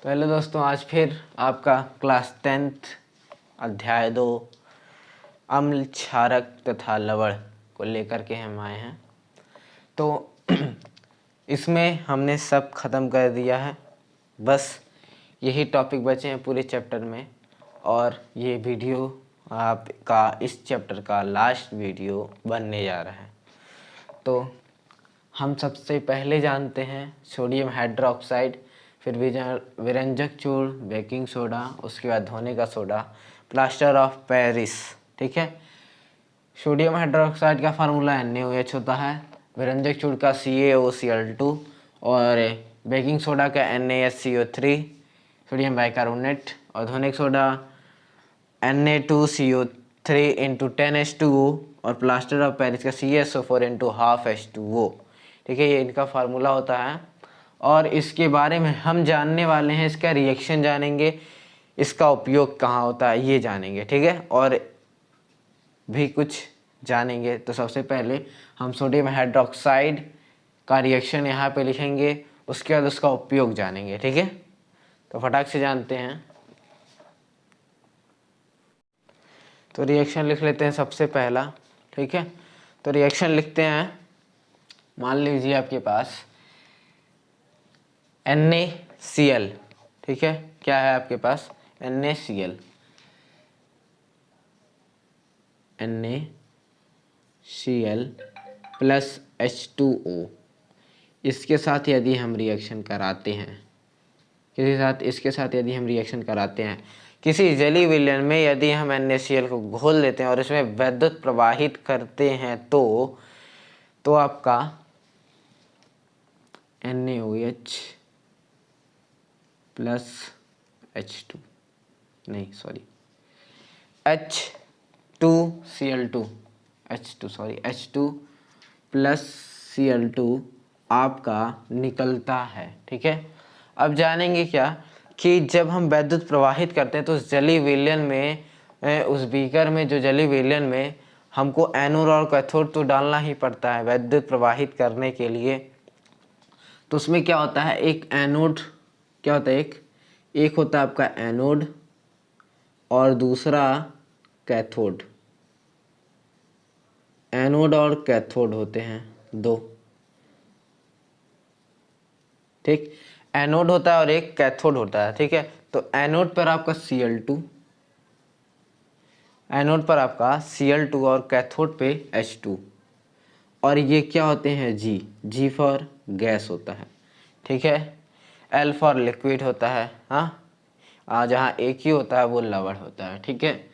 तो हेलो दोस्तों, आज फिर आपका क्लास 10th अध्याय 2 अम्ल क्षारक तथा लवण को लेकर के हम आए हैं। तो इसमें हमने सब ख़त्म कर दिया है, बस यही टॉपिक बचे हैं पूरे चैप्टर में। और ये वीडियो आपका इस चैप्टर का लास्ट वीडियो बनने जा रहा है। तो हम सबसे पहले जानते हैं सोडियम हाइड्रोक्साइड, फिर विरंजक चूर्ण, बेकिंग सोडा, उसके बाद धोने का सोडा, प्लास्टर ऑफ पेरिस। ठीक है। सोडियम हाइड्रोक्साइड का फार्मूला NaOH होता है, विरंजक चूर्ण का CaOCl2 और बेकिंग सोडा का NaSCO3 सोडियम बाइकार्बोनेट, और धोने का सोडा Na2CO3 इंटू 10H2O और प्लास्टर ऑफ पेरिस का CaSO4 इंटू 12H2O। ठीक है, ये इनका फार्मूला होता है। और इसके बारे में हम जानने वाले हैं, इसका रिएक्शन जानेंगे, इसका उपयोग कहाँ होता है ये जानेंगे। ठीक है, और भी कुछ जानेंगे। तो सबसे पहले हम सोडियम हाइड्रोक्साइड का रिएक्शन यहाँ पे लिखेंगे, उसके बाद उसका उपयोग जानेंगे। ठीक है, तो फटाक से जानते हैं। तो रिएक्शन लिख लेते हैं सबसे पहला। ठीक है, तो रिएक्शन लिखते हैं। मान लीजिए आपके पास NaCl। ठीक है, क्या है आपके पास? NaCl plus H2O। इसके साथ यदि हम रिएक्शन कराते हैं, इसके साथ यदि हम रिएक्शन कराते हैं किसी जलीय विलयन में, यदि हम NaCl को घोल देते हैं और इसमें विद्युत प्रवाहित करते हैं तो आपका NaOH plus H2 H2 plus Cl2 आपका निकलता है। ठीक है, अब जानेंगे क्या कि जब हम विद्युत प्रवाहित करते हैं तो उस जलीय विलयन में, उस बीकर में, जो जलीय विलयन में, हमको एनोड और कैथोड तो डालना ही पड़ता है विद्युत प्रवाहित करने के लिए। तो उसमें क्या होता है, एक एनोड क्या होता है, एक होता है आपका एनोड और दूसरा कैथोड। एनोड और कैथोड होते हैं दो। ठीक, एनोड होता है और एक कैथोड होता है। ठीक है, तो एनोड पर आपका Cl2 और कैथोड पे H2। और ये क्या होते हैं? G फॉर गैस होता है। ठीक है, L फॉर लिक्विड होता है। हाँ, जहाँ एक ही होता है वो लवण होता है। ठीक है,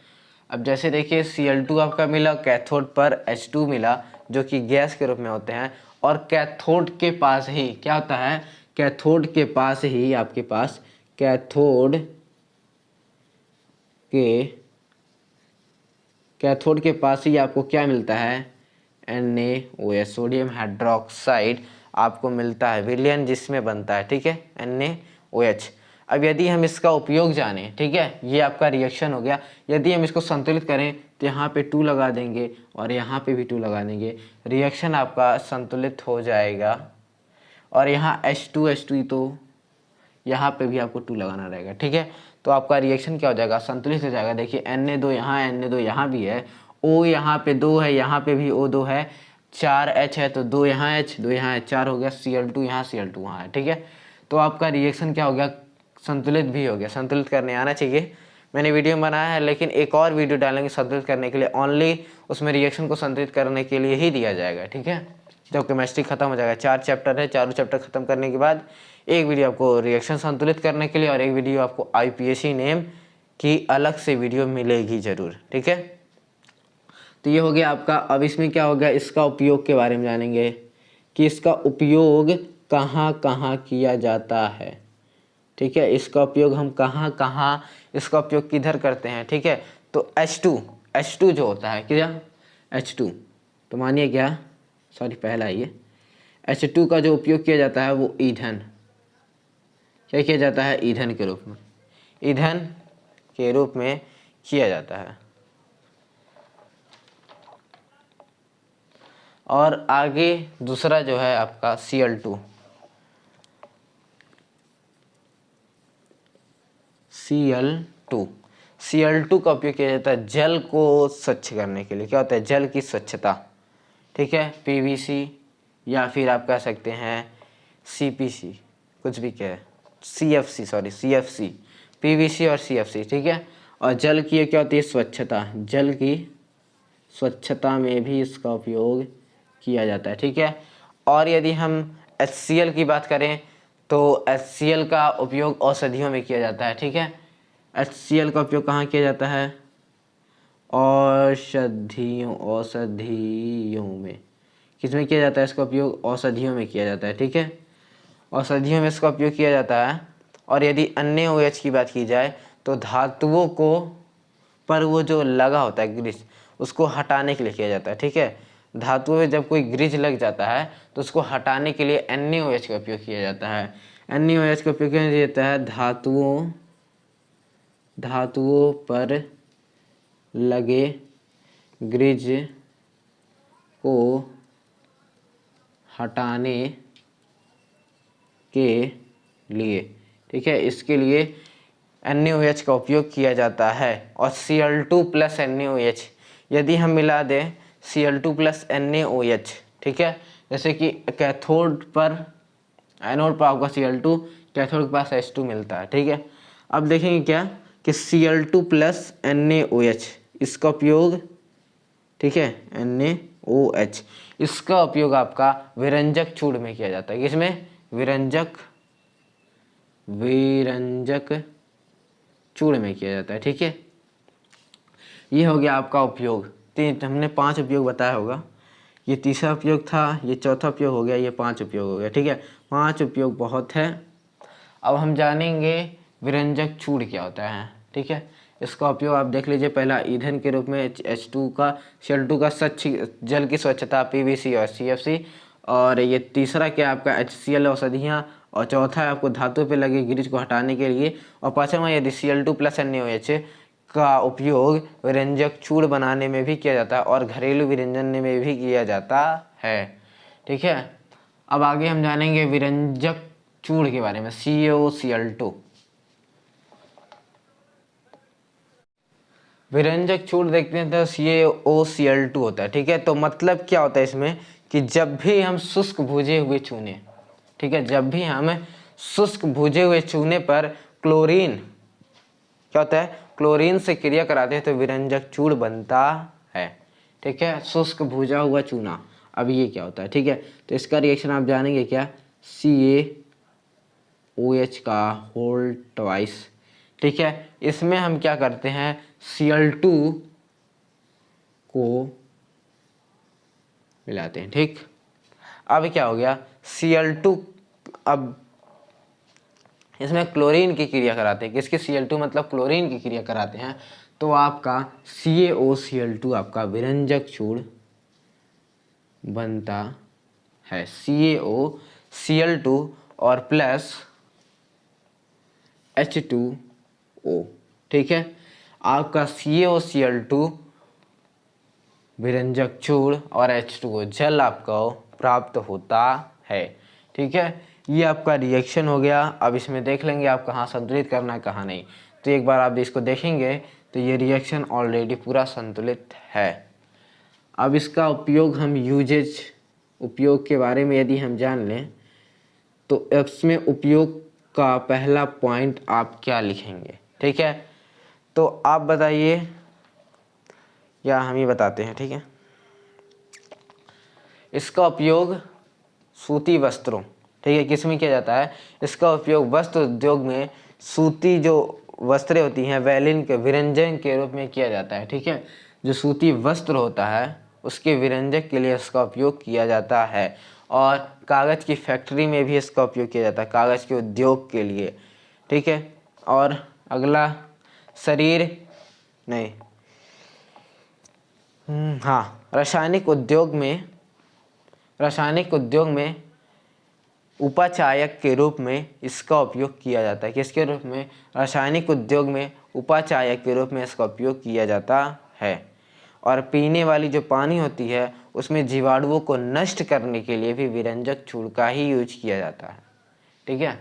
अब जैसे देखिए Cl2 आपका मिला, कैथोड पर H2 मिला, जो कि गैस के रूप में होते हैं। और कैथोड के पास ही क्या होता है, कैथोड के पास ही आपके पास कैथोड के पास ही आपको क्या मिलता है? NaOH सोडियम हाइड्रोक्साइड आपको मिलता है, विलयन जिसमें बनता है। ठीक है, NaOH। अब यदि हम इसका उपयोग जानें, ठीक है, ये आपका रिएक्शन हो गया। यदि हम इसको संतुलित करें तो यहाँ पे 2 लगा देंगे और यहाँ पे भी 2 लगा देंगे, रिएक्शन आपका संतुलित हो जाएगा। और यहाँ H2 तो यहाँ पे भी आपको 2 लगाना रहेगा। ठीक है, तो आपका रिएक्शन क्या हो जाएगा? संतुलित हो जाएगा। देखिए Na2 यहाँ भी है, O यहाँ पे 2 है, यहाँ पे भी O2 है, 4 H है तो 2 यहाँ H, 2 यहाँ H, 4 हो गया। Cl2 यहाँ, Cl2 वहाँ है। ठीक है, तो आपका रिएक्शन क्या हो गया? संतुलित भी हो गया। संतुलित करने आना चाहिए। मैंने वीडियो बनाया है, लेकिन एक और वीडियो डालेंगे संतुलित करने के लिए, ओनली उसमें रिएक्शन को संतुलित करने के लिए ही दिया जाएगा। ठीक है, जब केमिस्ट्री खत्म हो जाएगा, 4 चैप्टर है, चारों चैप्टर खत्म करने के बाद एक वीडियो आपको रिएक्शन संतुलित करने के लिए और एक वीडियो आपको IPSC नेम की अलग से वीडियो मिलेगी जरूर। ठीक है, तो ये हो गया आपका। अब इसमें क्या हो गया, इसका उपयोग के बारे में जानेंगे कि इसका उपयोग कहाँ कहाँ किया जाता है। ठीक है, इसका उपयोग हम कहाँ कहाँ, इसका उपयोग किधर करते हैं। ठीक है, तो H2 जो होता है, क्या H2, तो मानिए क्या, सॉरी पहला ये H2 का जो उपयोग किया जाता है वो ईंधन, क्या किया जाता है? ईंधन के रूप में किया जाता है। और आगे दूसरा जो है आपका Cl2। Cl2। Cl2 का उपयोग किया जाता है जल को स्वच्छ करने के लिए। क्या होता है? जल की स्वच्छता, ठीक है। PVC या फिर आप कह सकते हैं CPC, कुछ भी कहे, CFC, PVC और CFC, ठीक है। और जल की क्या होती है? स्वच्छता, जल की स्वच्छता में भी इसका उपयोग किया जाता है, ठीक है। और यदि हम HCl की बात करें तो HCl का उपयोग औषधियों में किया जाता है, ठीक है। HCl का उपयोग कहाँ किया जाता है? औषधियों में। किसमें किया जाता है इसका उपयोग? औषधियों में किया जाता है, ठीक है। औषधियों में इसका उपयोग किया जाता है। और यदि अन्य OH की बात की जाए तो धातुओं को पर वो जो लगा होता है ग्रीस, उसको हटाने के लिए किया जाता है, ठीक है। धातुओं में जब कोई ग्रीज लग जाता है तो उसको हटाने के लिए NaOH का उपयोग किया जाता है। NaOH का उपयोग किया जाता है धातुओं पर लगे ग्रीज को हटाने के लिए, ठीक है। इसके लिए NaOH का उपयोग किया जाता है। और Cl2 प्लस NaOH यदि हम मिला दें Cl2 प्लस NaOH, ठीक है। जैसे कि कैथोड पर, एनोड पर आपका Cl2, कैथोड के पास H2 मिलता है, ठीक है। अब देखेंगे क्या कि Cl2 प्लस NaOH इसका उपयोग, ठीक है, NaOH इसका उपयोग आपका विरंजक चूर्ण में किया जाता है। किसमें? विरंजक चूर्ण में किया जाता है, ठीक है। ये हो गया आपका उपयोग। हमने 5 उपयोग बताया होगा। ये तीसरा उपयोग था, ये चौथा उपयोग हो गया, ये 5 उपयोग हो गया, ठीक है। 5 उपयोग बहुत है। अब हम जानेंगे विरंजक चूर्ण क्या होता है, ठीक है। इसका उपयोग आप देख लीजिए। पहला ईंधन के रूप में H2 का, Cl2 का स्वच्छ जल की स्वच्छता PVC और CFC। और ये तीसरा क्या आपका HCl औषधियाँ। और चौथा है आपको धातु पे लगे ग्रीज को हटाने के लिए। और पांचवा यदि Cl2 प्लस NaOH का उपयोग विरंजक चूर्ण बनाने में भी किया जाता है और घरेलू विरंजन में भी किया जाता है, ठीक है। अब आगे हम जानेंगे विरंजक चूर्ण के बारे में, CaOCl2। विरंजक चूर्ण देखते हैं तो CaOCl2 होता है, ठीक है। तो मतलब क्या होता है इसमें कि जब भी हम शुष्क भुजे हुए चूने, ठीक है, जब भी हम शुष्क भुजे हुए चूने पर क्लोरीन, क्या होता है, क्लोरीन से क्रिया कराते हैं तो विरंजक चूर्ण बनता है, ठीक है। शुष्क भुजा हुआ चूना। अब ये क्या होता है, ठीक है। तो इसका रिएक्शन आप जानेंगे क्या? CaOH का होल ट्वाइस, ठीक है। इसमें हम क्या करते हैं? Cl2 को मिलाते हैं, ठीक। अब क्या हो गया? Cl2, अब इसमें क्लोरीन की क्रिया कराते हैं। किसके? Cl2 मतलब क्लोरीन की क्रिया कराते हैं तो आपका CaOCl2 आपका विरंजक चूर्ण बनता है। CaOCl2 और प्लस H2O, ठीक है। आपका CaOCl2 विरंजक चूर्ण और H2O जल आपको प्राप्त होता है, ठीक है। ये आपका रिएक्शन हो गया। अब इसमें देख लेंगे आप कहाँ संतुलित करना है कहाँ नहीं। तो एक बार आप इसको देखेंगे तो ये रिएक्शन ऑलरेडी पूरा संतुलित है। अब इसका उपयोग हम उपयोग के बारे में यदि हम जान लें तो इसमें उपयोग का पहला पॉइंट आप क्या लिखेंगे, ठीक है। तो आप बताइए या हम ही बताते हैं, ठीक है। इसका उपयोग सूती वस्त्रों, ठीक है, किस में किया जाता है? इसका उपयोग वस्त्र उद्योग में सूती जो वस्त्रें होती हैं वैलिन के विरंजन के रूप में किया जाता है, ठीक है। जो सूती वस्त्र होता है उसके विरंजक के लिए इसका उपयोग किया जाता है। और कागज़ की फैक्ट्री में भी इसका उपयोग किया जाता है, कागज़ के उद्योग के लिए, ठीक है। और अगला शरीर नहीं, हाँ, रासायनिक उद्योग में उपाचायक के रूप में इसका उपयोग किया जाता है। किसके रूप में? रासायनिक उद्योग में उपाचायक के रूप में इसका उपयोग किया जाता है। और पीने वाली जो पानी होती है उसमें जीवाणुओं को नष्ट करने के लिए भी विरंजक चूर्ण का ही यूज किया जाता है, ठीक है।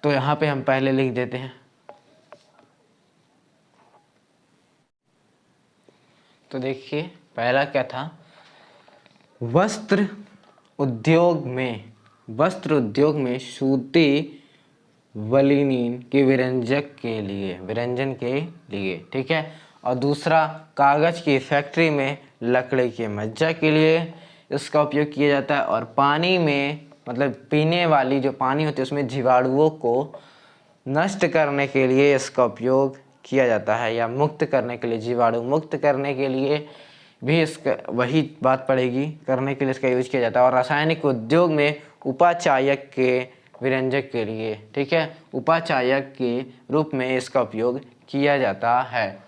तो यहाँ पे हम पहले लिख देते हैं तो देखिए पहला क्या था, वस्त्र उद्योग में सूती वलिनीन के विरंजन के लिए, ठीक है। और दूसरा, कागज की फैक्ट्री में लकड़ी के मज्जा के लिए इसका उपयोग किया जाता है। और पानी में, मतलब पीने वाली जो पानी होती है उसमें जीवाणुओं को नष्ट करने के लिए इसका उपयोग किया जाता है, या मुक्त करने के लिए, जीवाणु मुक्त करने के लिए भी इसका वही बात पड़ेगी, करने के लिए इसका यूज किया जाता है। और रासायनिक उद्योग में उपाचायक के विरंजक के लिए, ठीक है, उपाचायक के रूप में इसका उपयोग किया जाता है।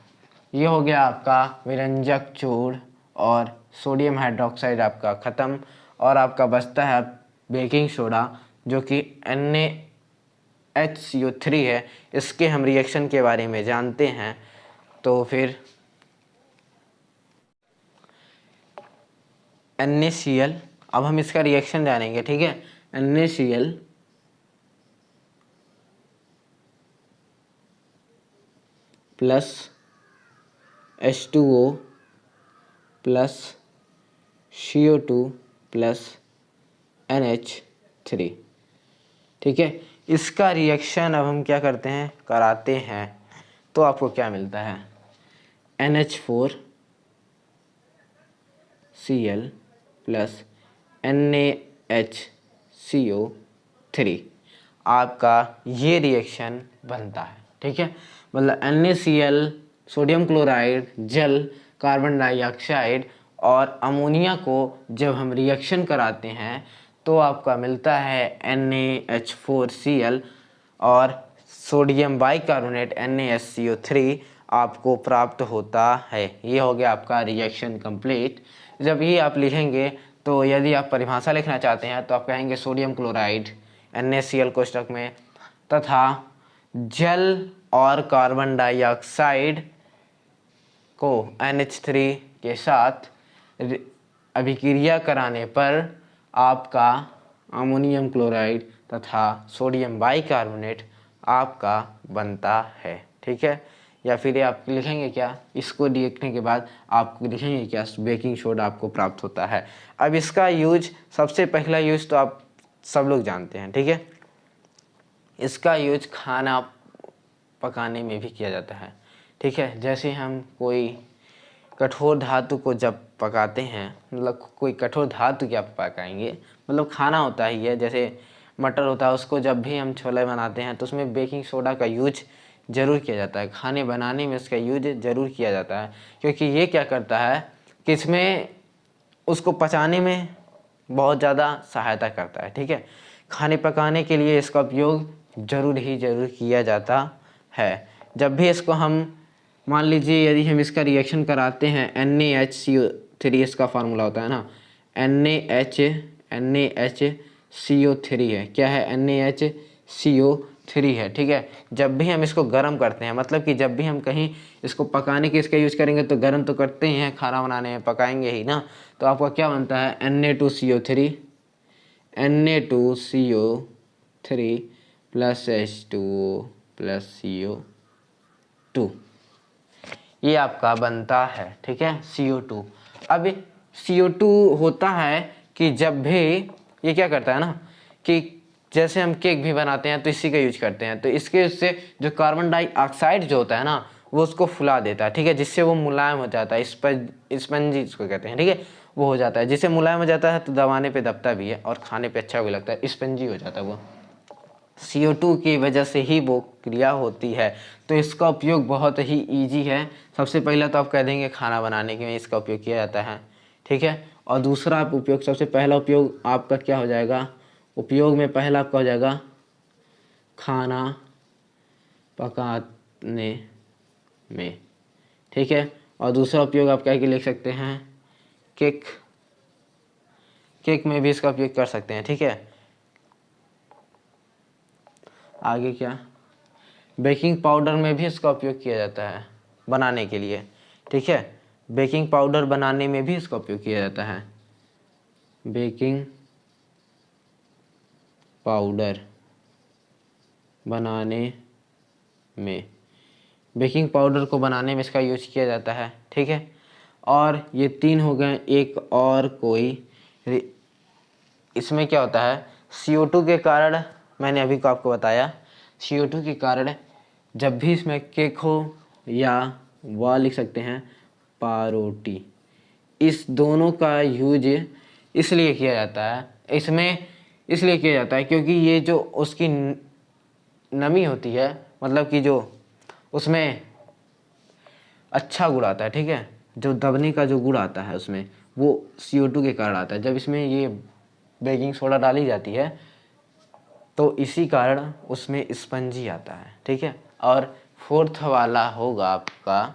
ये हो गया आपका विरंजक चूर्ण और सोडियम हाइड्रोक्साइड आपका ख़त्म। और आपका बचता है बेकिंग सोडा, जो कि NaHCO3 है। इसके हम रिएक्शन के बारे में जानते हैं। तो फिर NaCl, अब हम इसका रिएक्शन जानेंगे, ठीक है। NaCl plus H2O plus CO2 plus NH3, ठीक है। इसका रिएक्शन अब हम क्या करते हैं, कराते हैं, तो आपको क्या मिलता है, NH4Cl प्लस NaHCO3 आपका ये रिएक्शन बनता है, ठीक है। मतलब NaCl, सोडियम क्लोराइड, जल, कार्बन डाइऑक्साइड और अमोनिया को जब हम रिएक्शन कराते हैं तो आपका मिलता है NaH4Cl और सोडियम बाइकार्बोनेट NaSCO3 आपको प्राप्त होता है। ये हो गया आपका रिएक्शन कंप्लीट। जब ये आप लिखेंगे तो यदि आप परिभाषा लिखना चाहते हैं तो आप कहेंगे सोडियम क्लोराइड NaCl कोष्ठक में तथा जल और कार्बन डाइऑक्साइड को NH3 के साथ अभिक्रिया कराने पर आपका अमोनियम क्लोराइड तथा सोडियम बाइकार्बोनेट आपका बनता है, ठीक है। या फिर आप लिखेंगे क्या, इसको लिखने के बाद आप लिखेंगे क्या, बेकिंग सोडा आपको प्राप्त होता है। अब इसका यूज, सबसे पहला यूज तो आप सब लोग जानते हैं, ठीक है। इसका यूज खाना पकाने में भी किया जाता है, ठीक है। जैसे हम कोई कठोर धातु को जब पकाते हैं, मतलब कोई कठोर धातु क्या पकाएंगे, मतलब खाना होता ही है, जैसे मटर होता है, उसको जब भी हम छोले बनाते हैं तो उसमें बेकिंग सोडा का यूज ज़रूर किया जाता है। खाने बनाने में इसका यूज ज़रूर किया जाता है, क्योंकि ये क्या करता है कि इसमें उसको पचाने में बहुत ज़्यादा सहायता करता है, ठीक है। खाने पकाने के लिए इसका उपयोग ज़रूर किया जाता है। जब भी इसको हम, मान लीजिए यदि हम इसका रिएक्शन कराते हैं, NaHCO3 इसका फार्मूला होता है ना, NaHCO3 है, क्या है, NaHCO3 है, ठीक है। जब भी हम इसको गर्म करते हैं, मतलब कि जब भी हम कहीं इसको पकाने के इसका यूज करेंगे तो गर्म तो करते ही हैं, खाना बनाने में पकाएंगे ही ना, तो आपका क्या बनता है, Na2CO3 plus H2O plus CO2, ये आपका बनता है, ठीक है, CO2। अब CO2 होता है कि जब भी ये क्या करता है ना, कि जैसे हम केक भी बनाते हैं तो इसी का यूज करते हैं, तो इसके उससे जो कार्बन डाइऑक्साइड जो होता है ना, वो उसको फुला देता है, ठीक है, जिससे वो मुलायम हो जाता है, स्पंजी इसको कहते हैं, ठीक है, वो हो जाता है। जिससे मुलायम हो जाता है तो दबाने पे दबता भी है और खाने पे अच्छा भी लगता है, स्पंजी हो जाता है वो। CO2 की वजह से ही वो क्रिया होती है। तो इसका उपयोग बहुत ही ईजी है। सबसे पहला तो आप कह देंगे खाना बनाने के में इसका उपयोग किया जाता है, ठीक है। और दूसरा आप उपयोग, सबसे पहला उपयोग आपका क्या हो जाएगा, उपयोग में पहला आपका हो जाएगा खाना पकाने में, ठीक है। और दूसरा उपयोग आप क्या लिख सकते हैं, केक में भी इसका उपयोग कर सकते हैं, ठीक है। आगे क्या, बेकिंग पाउडर में भी इसका उपयोग किया जाता है बनाने के लिए, ठीक है। बेकिंग पाउडर बनाने में भी इसका उपयोग किया जाता है। बेकिंग पाउडर बनाने में, बेकिंग पाउडर को बनाने में इसका यूज किया जाता है, ठीक है। और ये 3 हो गए। एक और कोई इसमें क्या होता है, CO2 के कारण, मैंने अभी को आपको बताया, CO2 के कारण जब भी इसमें केक हो या वा लिख सकते हैं पारोटी, इस दोनों का यूज इसलिए किया जाता है, इसमें इसलिए किया जाता है क्योंकि ये जो उसकी नमी होती है, मतलब कि जो उसमें अच्छा गुण आता है, ठीक है, जो दबने का जो गुण आता है उसमें, वो CO2 के कारण आता है। जब इसमें ये बेकिंग सोडा डाली जाती है तो इसी कारण उसमें स्पंजी आता है, ठीक है। और फोर्थ वाला होगा आपका,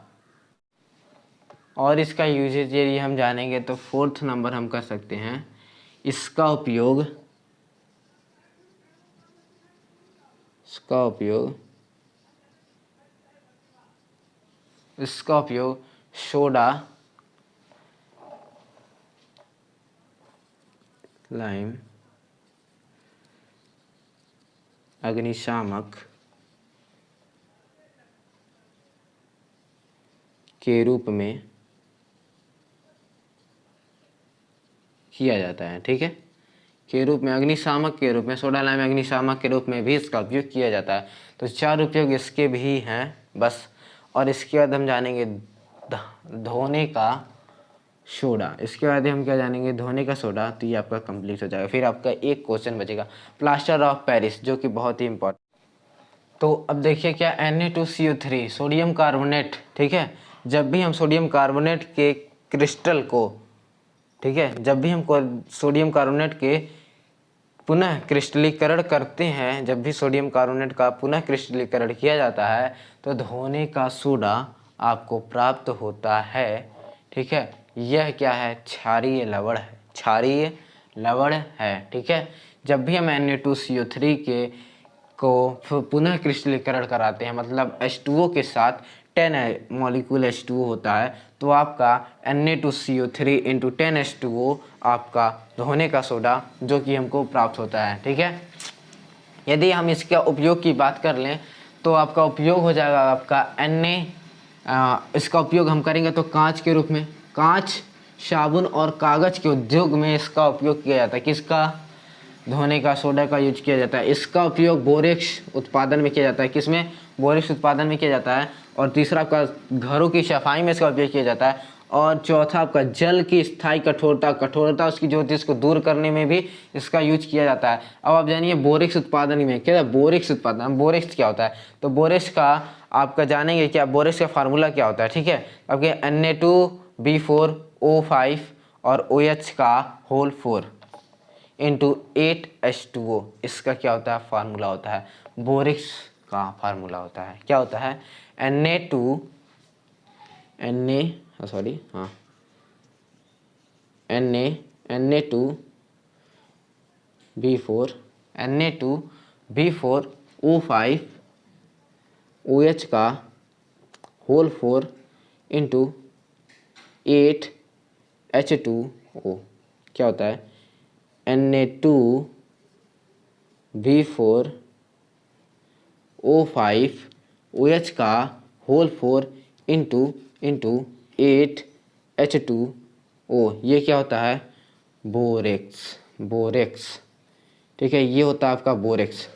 और इसका यूजेज यदि हम जानेंगे तो फोर्थ नंबर हम कर सकते हैं, इसका उपयोग सोडा, लाइम, अग्निशामक के रूप में किया जाता है, ठीक है, के रूप में, अग्निशामक के रूप में, सोडा लाइम अग्निशामक के रूप में भी इसका उपयोग किया जाता है। तो 4 उपयोग इसके भी हैं बस। और इसके बाद हम जानेंगे धोने का सोडा। इसके बाद हम क्या जानेंगे, धोने का सोडा। तो ये आपका कंप्लीट हो जाएगा। फिर आपका एक क्वेश्चन बचेगा, प्लास्टर ऑफ पेरिस, जो कि बहुत ही इंपॉर्टेंट। तो अब देखिए क्या, Na2CO3 सोडियम कार्बोनेट, ठीक है, जब भी हम सोडियम कार्बोनेट के क्रिस्टल को, ठीक है, जब भी हम सोडियम कार्बोनेट के पुनः क्रिस्टलीकरण करते हैं, जब भी सोडियम कार्बोनेट का पुनः क्रिस्टलीकरण किया जाता है तो धोने का सोडा आपको प्राप्त होता है, ठीक है। यह क्या है, क्षारीय लवण है, क्षारीय लवण है, ठीक है। जब भी हम Na2CO3 के को पुनः क्रिस्टलीकरण कराते हैं, मतलब H2O के साथ 10 मॉलिक्यूल H2O होता है, तो आपका Na2CO3 × 10H2O आपका धोने का सोडा जो कि हमको प्राप्त होता है, ठीक है। यदि हम इसका उपयोग की बात कर लें तो आपका उपयोग हो जाएगा आपका इसका उपयोग हम करेंगे तो कांच के रूप में, कांच, साबुन और कागज़ के उद्योग में इसका उपयोग किया जाता है। किसका, धोने का सोडा का यूज किया जाता है। इसका उपयोग बोरेक्स उत्पादन में किया जाता है। किसमें, बोरेक्स उत्पादन में किया जाता है। और तीसरा आपका घरों की सफाई में इसका उपयोग किया जाता है। और चौथा आपका जल की स्थायी कठोरता उसकी जो होती है इसको दूर करने में भी इसका यूज किया जाता है। अब आप जानिए बोरेक्स उत्पादन में क्या है, बोरेक्स उत्पादन, बोरेक्स क्या होता है। तो बोरेक्स का आपका जानेंगे क्या, बोरेक्स का फार्मूला क्या होता है, ठीक है। आपके Na2B4O5 और OH का होल 4 × 8H2O, इसका क्या होता है, फार्मूला होता है। बोरेक्स का फार्मूला होता है, क्या होता है, Na2B4O5 OH का होल 4 × 8H2O, क्या होता है, Na2B4O5 OH का होल 4 × 8H2O, ये क्या होता है, बोरेक्स, ठीक है, ये होता है आपका बोरेक्स।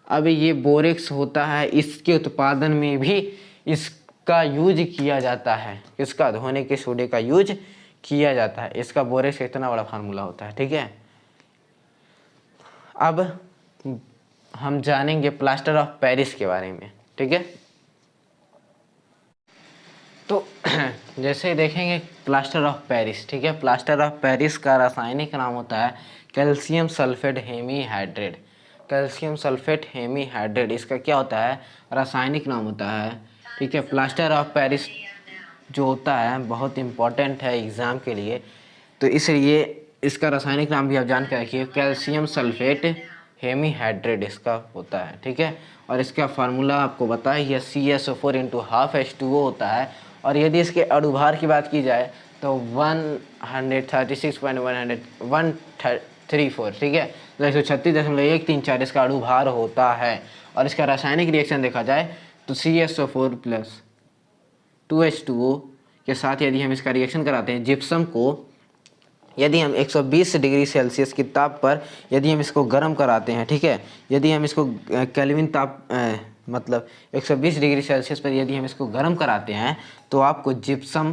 अब ये बोरेक्स होता है, इसके उत्पादन में भी इसका यूज किया जाता है। इसका धोने के सोडे का यूज किया जाता है। इसका बोरेक्स का इतना बड़ा फार्मूला होता है, ठीक है। अब हम जानेंगे प्लास्टर ऑफ पेरिस के बारे में, ठीक है। तो जैसे देखेंगे प्लास्टर ऑफ पेरिस, ठीक है, प्लास्टर ऑफ पेरिस का रासायनिक नाम होता है calcium sulphate hemihydrate. Calcium sulphate hemihydrate, इसका क्या होता है, रासायनिक नाम होता है, ठीक है। प्लास्टर ऑफ पेरिस जो होता है बहुत इम्पॉर्टेंट है एग्ज़ाम के लिए, तो इसलिए इसका रासायनिक नाम भी आप जान के रखिए, कैल्शियम सल्फेट हेमीहाइड्रेट इसका होता है, ठीक है। और इसका फार्मूला आपको बताया ही है, CSO4 × 12H2O होता है। और यदि इसके अणुभार की बात की जाए तो 136.134, ठीक है, तो 136.134 इसका अणुभार होता है। और इसका रासायनिक रिएक्शन देखा जाए तो CSO4 + 2H2O के साथ यदि हम इसका रिएक्शन कराते हैं, जिप्सम को यदि हम 120 डिग्री सेल्सियस की ताप पर यदि हम इसको गर्म कराते हैं, ठीक है, यदि हम इसको केल्विन ताप मतलब 120 डिग्री सेल्सियस पर यदि हम इसको गर्म कराते हैं तो आपको जिप्सम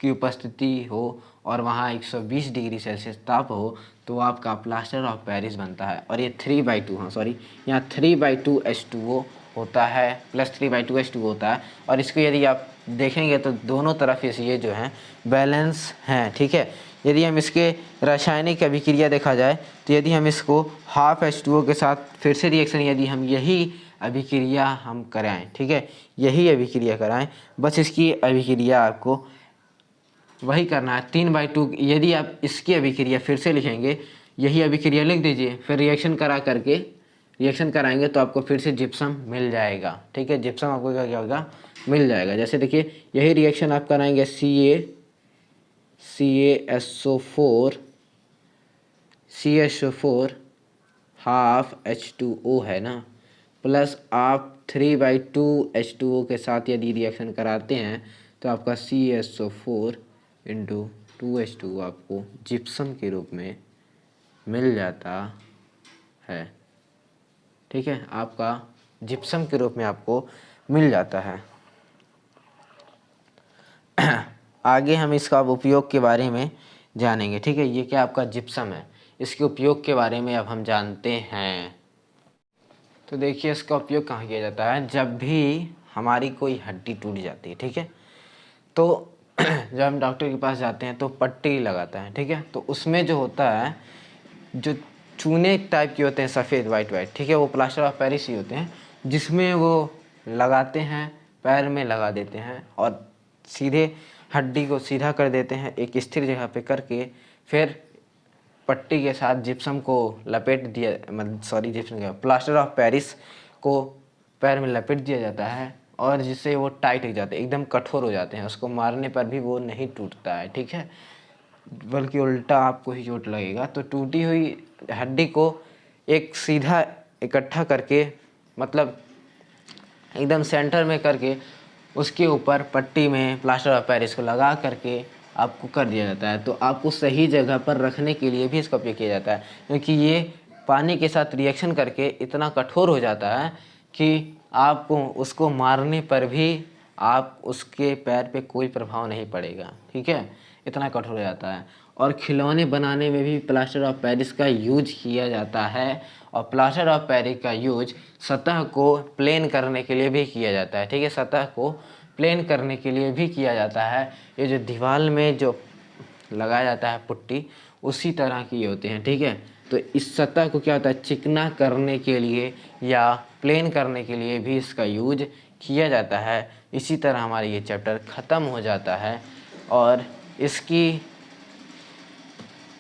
की उपस्थिति हो और वहाँ 120 डिग्री सेल्सियस ताप हो तो आपका प्लास्टर ऑफ पेरिस बनता है। और ये 3/2, हाँ सॉरी, यहाँ 3/2 H2O होता है, प्लस 3/2 H2O होता है। और इसको यदि आप देखेंगे तो दोनों तरफ ये जो हैं बैलेंस हैं, ठीक है। यदि हम इसके रासायनिक अभिक्रिया देखा जाए तो यदि हम इसको हाफ H2O के साथ फिर से रिएक्शन, यदि हम यही अभिक्रिया हम कराएं, ठीक है, यही अभिक्रिया कराएं, बस इसकी अभिक्रिया आपको वही करना है 3/2। यदि आप इसकी अभिक्रिया फिर से लिखेंगे, यही अभिक्रिया लिख दीजिए, फिर रिएक्शन कराएंगे तो आपको फिर से जिप्सम मिल जाएगा, ठीक है। जिप्सम आपको क्या होगा, मिल जाएगा। जैसे देखिए यही रिएक्शन आप कराएंगे CaSO4 हाफ H2O है ना, प्लस आप 3/2 H2O के साथ यदि रिएक्शन कराते हैं तो आपका CaSO4 × 2H2O आपको जिप्सम के रूप में मिल जाता है, ठीक है, आपका जिप्सम के रूप में आपको मिल जाता है। आगे हम इसका अब उपयोग के बारे में जानेंगे, ठीक है। ये क्या आपका जिप्सम है, इसके उपयोग के बारे में अब हम जानते हैं। तो देखिए इसका उपयोग कहाँ किया जाता है, जब भी हमारी कोई हड्डी टूट जाती है, ठीक है, तो जब हम डॉक्टर के पास जाते हैं तो पट्टी लगाता है, ठीक है, तो उसमें जो होता है, जो चूने टाइप के होते हैं सफ़ेद वाइट, ठीक है, वो प्लास्टर ऑफ पेरिस ही होते हैं, जिसमें वो लगाते हैं, पैर में लगा देते हैं और सीधे हड्डी को सीधा कर देते हैं एक स्थिर जगह पे करके, फिर पट्टी के साथ जिप्सम को लपेट दिया, मतलब सॉरी जिप्सम का प्लास्टर ऑफ पेरिस को पैर में लपेट दिया जाता है और जिससे वो टाइट हो जाते हैं, एकदम कठोर हो जाते हैं, उसको मारने पर भी वो नहीं टूटता है, ठीक है, बल्कि उल्टा आपको ही चोट लगेगा। तो टूटी हुई हड्डी को एक सीधा इकट्ठा करके, मतलब एकदम सेंटर में करके, उसके ऊपर पट्टी में प्लास्टर ऑफ पेरिस को लगा करके आपको कर दिया जाता है। तो आपको सही जगह पर रखने के लिए भी इसका उपयोग किया जाता है, क्योंकि ये पानी के साथ रिएक्शन करके इतना कठोर हो जाता है कि आपको उसको मारने पर भी आप उसके पैर पे कोई प्रभाव नहीं पड़ेगा, ठीक है, इतना कठोर हो जाता है। और खिलौने बनाने में भी प्लास्टर ऑफ पेरिस का यूज किया जाता है, और प्लास्टर ऑफ पेरिस का यूज सतह को प्लेन करने के लिए भी किया जाता है, ठीक है, सतह को प्लेन करने के लिए भी किया जाता है। ये जो दीवार में जो लगाया जाता है पुट्टी, उसी तरह की होते हैं, ठीक है। तो इस सतह को क्या होता है, चिकना करने के लिए या प्लेन करने के लिए भी इसका यूज किया जाता है। इसी तरह हमारा ये चैप्टर ख़त्म हो जाता है और इसकी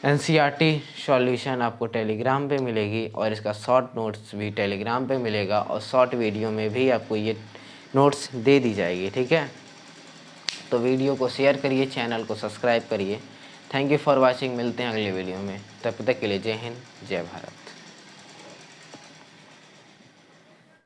NCERT सॉल्यूशन आपको टेलीग्राम पे मिलेगी और इसका शॉर्ट नोट्स भी टेलीग्राम पे मिलेगा और शॉर्ट वीडियो में भी आपको ये नोट्स दे दी जाएगी, ठीक है। तो वीडियो को शेयर करिए, चैनल को सब्सक्राइब करिए। थैंक यू फॉर वॉचिंग, मिलते हैं अगले वीडियो में, तब तक के लिए जय हिंद, जय भारत।